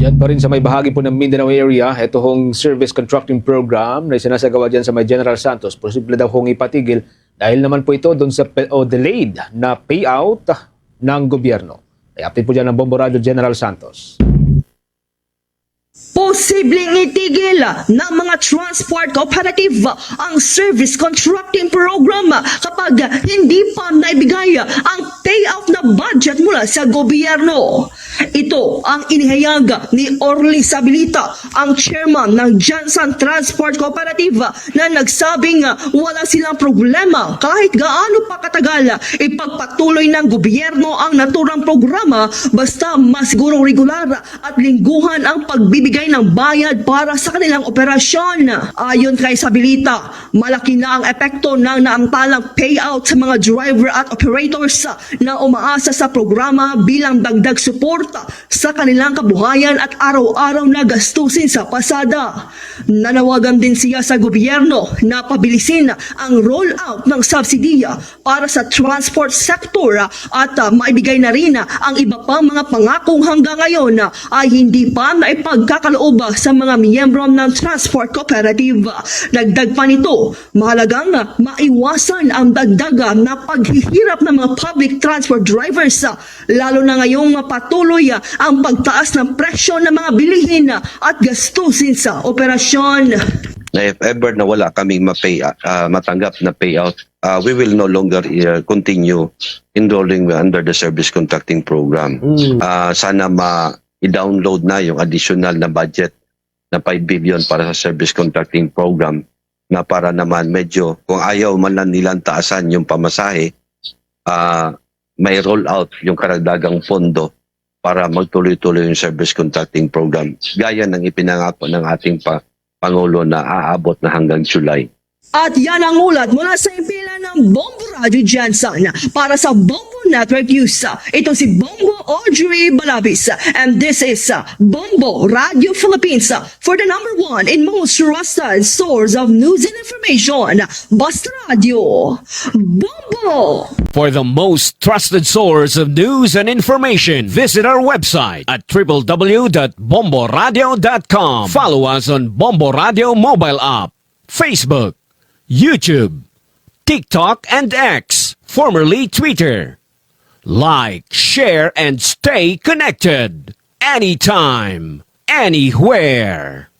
Diyan pa rin sa may bahagi po ng Mindanao area, ito hong service contracting program na sinasagawa dyan sa may General Santos. Posible daw hong ipatigil dahil naman po ito doon sa delayed na payout ng gobyerno. Ay update po dyan ng Bombo Radio General Santos. Posibleng itigil ng mga transport cooperative ang service contracting program kapag hindi pa naibigay ang payout na budget mula sa gobyerno. Ito ang inihayag ni Orly Sabilita, ang chairman ng Jansan Transport Cooperative, na nagsabing wala silang problema kahit gaano pa katagal ipagpatuloy ng gobyerno ang naturang programa basta masigurong regular at lingguhan ang pagbibigay ng bayad para sa kanilang operasyon. Ayon kay Sabilita, malaki na ang epekto ng naamtalang payout sa mga driver at operators na umaasa sa programa bilang dagdag suporta sa kanilang kabuhayan at araw-araw na gastusin sa pasada. Nanawagan din siya sa gobyerno na pabilisin ang rollout ng subsidiya para sa transport sector at maibigay na rin ang iba pang mga pangakong hanggang ngayon ay hindi pa naipagkakaloob sa mga miyembro ng transport cooperative. Dagdag pa nito, mahalagang maiwasan ang dagdag na paghihirap ng mga public transport drivers, lalo na ngayong patuloy ang pagtaas ng presyo ng mga bilihin at gastusin sa operasyon. If ever na wala kaming matanggap na payout, we will no longer continue enrolling under the service contracting program. Sana i-download na yung additional na budget na 5 billion para sa service contracting program, na para naman medyo kung ayaw man lang nilang taasan yung pamasahe, may roll out yung karagdagang pondo para magtuloy-tuloy yung service contracting program, gaya ng ipinangako ng ating Pangulo na aabot na hanggang July. At yan ang ulat mula sa impila ng Bombo Radio Jansan. Para sa Bombo Network News, ito si Bombo Audrey Balabis. And this is Bombo Radio Philippines, for the #1 in most trusted source of news and information. Basta Radio. Bombo! For the most trusted source of news and information, visit our website at www.bomboradio.com. Follow us on Bombo Radio mobile app, Facebook, YouTube, TikTok, and X, formerly Twitter. Like, share, and stay connected. Anytime, anywhere.